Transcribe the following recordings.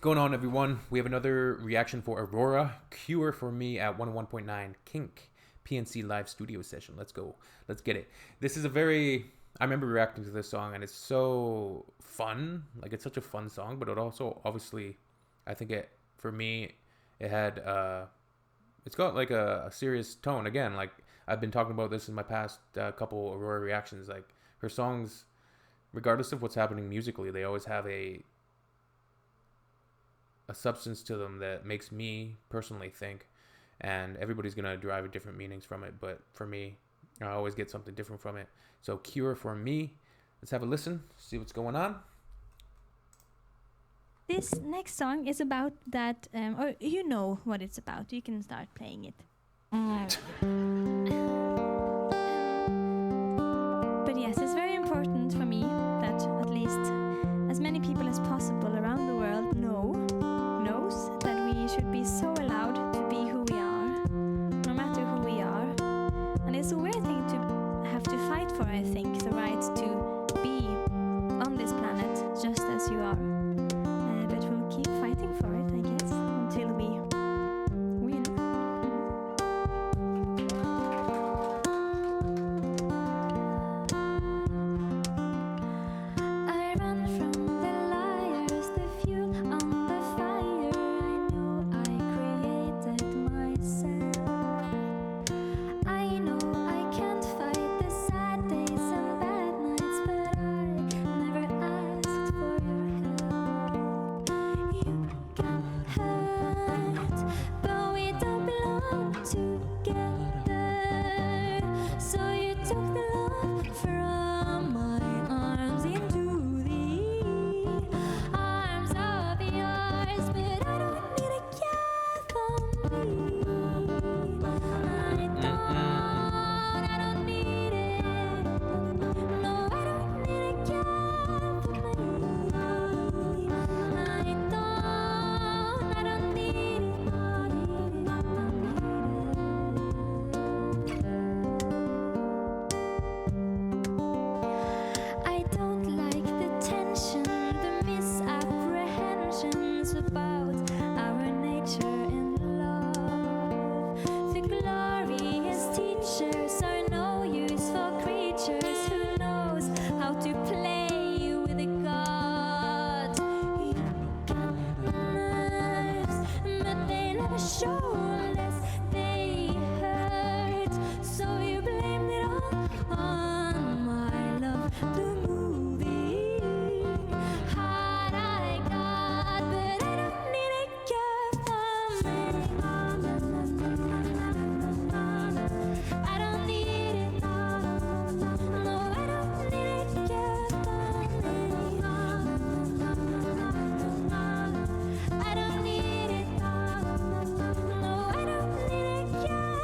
going on, everyone? We have another reaction for Aurora, Cure for Me at 101.9 Kink PNC live studio session. Let's go. Let's get it. This is a very. I remember reacting to this song, and it's so fun. Like, it's such a fun song, but it also, obviously, I think for me, it had, it's got like a serious tone. Again, like, I've been talking about this in my past couple Aurora reactions. Like, her songs, regardless of what's happening musically, they always have a substance to them that makes me personally think, and everybody's gonna derive different meanings from it, but for me, I always get something different from it. So Cure for Me, let's have a listen, see what's going on. This next song is about that, or you know what it's about. You can start playing it. But yes, it's very important for me that at least as many people as possible around the world knows that we should be so allowed to be who we are, no matter who we are. And it's a weird thing to have to fight for, I think, the right to be on this planet just as you are. But we'll keep fighting for it, I guess, until we win. I run from the liars, the fuel on the fire. I know I created myself. I know I can't fight the sad days and bad nights, but I never asked for your help. You can hurt, but we don't belong together. So you took the love from my arms into the arms of yours, but I don't need a care for me. I don't need it. No, I don't need a care for me. I don't need it. I don't like the tension, the misapprehensions about our nature in love. The glorious teachers are no use for creatures who knows how to play with a god. You got nerves, but they never show unless they hurt. So you blamed it all on my love, the movie. Heart I got, but I don't need a cure for me. I don't need it. No, I don't need a cure for me. I don't need it. No, I don't need a cure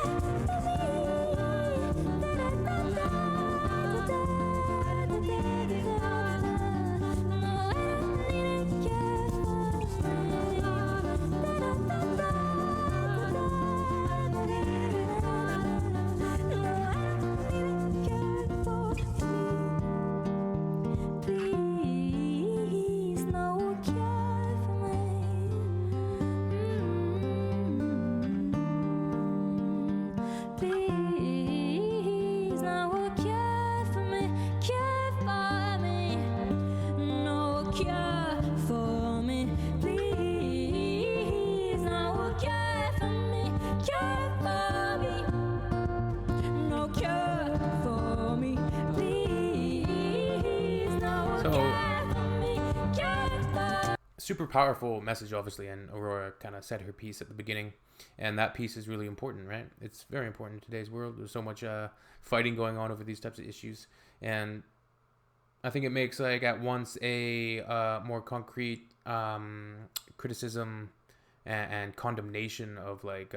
Please, no cure for me. Please, no cure for me. Cure for me. No cure for me. Please, no cure for me. Cure for me. No cure for me. Please, no So- cure for me. Cure for Super powerful message, obviously, and Aurora kind of said her piece at the beginning, and that piece is really important, right? It's very important in today's world. There's so much fighting going on over these types of issues, and I think it makes, like, at once a more concrete criticism and condemnation of, like,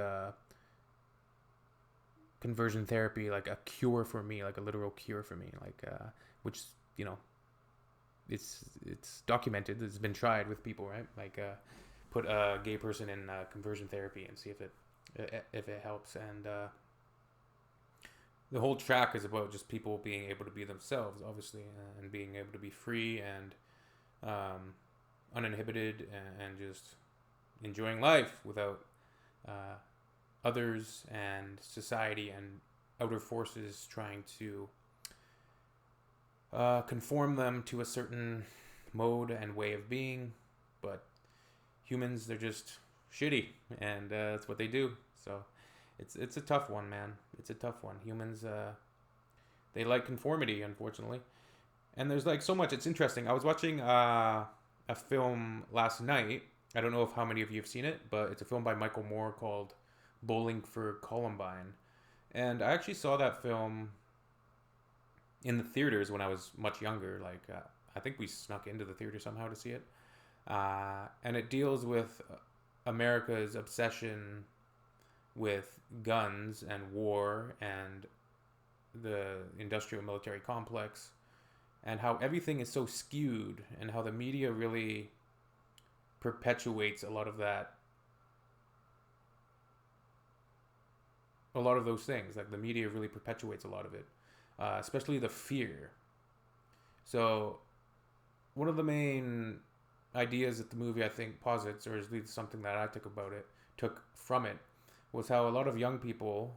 conversion therapy, like a cure for me, like a literal cure for me, like which, you know, it's documented. It's been tried with people, right? Like put a gay person in conversion therapy and see if it helps. And the whole track is about just people being able to be themselves, obviously, and being able to be free and uninhibited and just enjoying life without others and society and outer forces trying to conform them to a certain mode and way of being. But humans, they're just shitty, and that's what they do. So it's a tough one, man. It's a tough one. Humans, they like conformity, unfortunately. And there's like so much. It's interesting. I was watching a film last night. I don't know if how many of you have seen it, but it's a film by Michael Moore called Bowling for Columbine. And I actually saw that film in the theaters when I was much younger. Like, I think we snuck into the theater somehow to see it. And it deals with America's obsession with guns and war and the industrial military complex, and how everything is so skewed, and how the media really perpetuates a lot of those things. Like, the media really perpetuates a lot of it, especially the fear. So one of the main ideas that the movie, I think, posits, or at least something that I took from it, was how a lot of young people,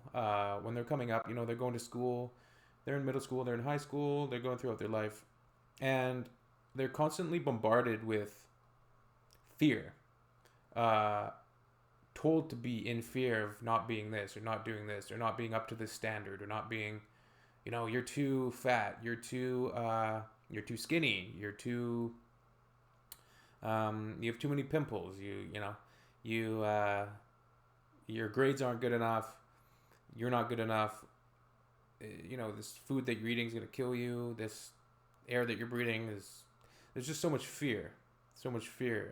when they're coming up, they're going to school, they're in middle school, they're in high school, they're going throughout their life, and they're constantly bombarded with fear, told to be in fear of not being this, or not doing this, or not being up to this standard, or not being, you're too fat, you're too skinny, you're too, you have too many pimples, your grades aren't good enough, you're not good enough, this food that you're eating is going to kill you, this air that you're breathing there's just so much fear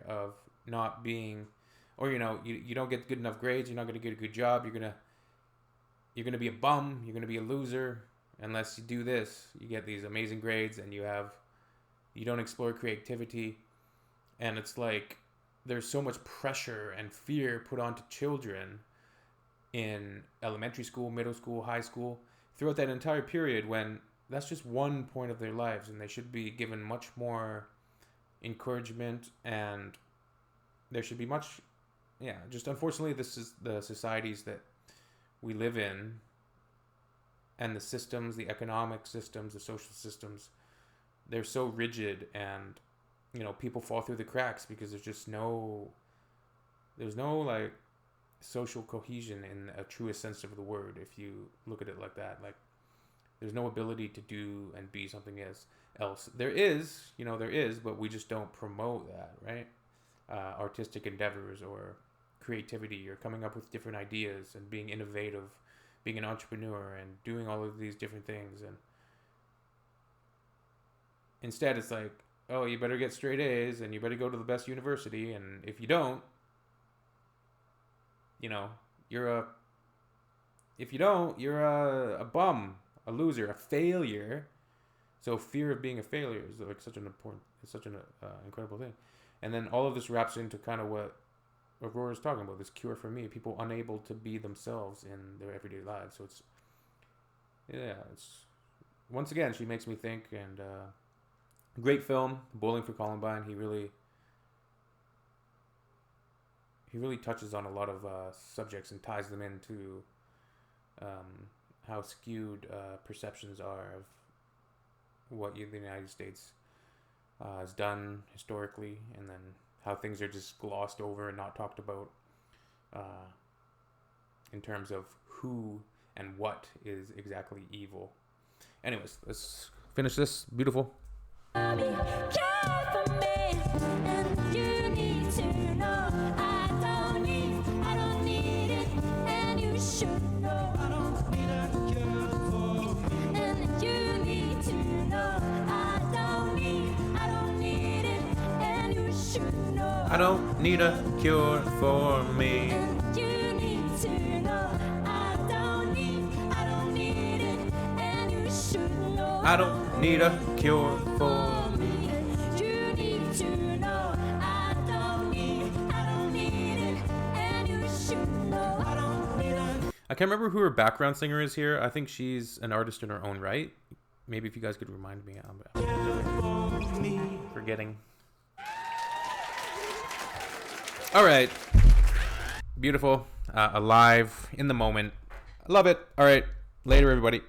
of not being, or you don't get good enough grades, you're not going to get a good job, you're going to be a bum, you're going to be a loser unless you do this. You get these amazing grades and you don't explore creativity. And it's like there's so much pressure and fear put onto children in elementary school, middle school, high school, throughout that entire period, when that's just one point of their lives, and they should be given much more encouragement, and there should be much, just unfortunately, this is the societies that we live in, and the systems, the economic systems, the social systems, they're so rigid, and people fall through the cracks because there's no like social cohesion in a truest sense of the word. If you look at it like that, like, there's no ability to do and be something else. There is, but we just don't promote that, right? Artistic endeavors or creativity, or coming up with different ideas and being innovative, being an entrepreneur and doing all of these different things. And instead, it's like, oh, you better get straight A's and you better go to the best university. And if you don't, you're a bum, a loser, a failure. So fear of being a failure is like such an incredible thing. And then all of this wraps into kind of what Aurora is talking about, this cure for me, people unable to be themselves in their everyday lives. So it's once again, she makes me think. And great film, Bowling for Columbine. He really touches on a lot of subjects and ties them into how skewed perceptions are of what the United States has done historically, and then how things are just glossed over and not talked about in terms of who and what is exactly evil. Anyways, let's finish this. Beautiful. I don't need a cure for me. And you need to know I don't need it, and you should know I don't need a cure for me. And you need to know I don't need it, and you should know I don't need it. I can't remember who her background singer is here. I think she's an artist in her own right. Maybe if you guys could remind me, I'm forgetting. All right. Beautiful. Alive in the moment. I love it. All right. Later, everybody.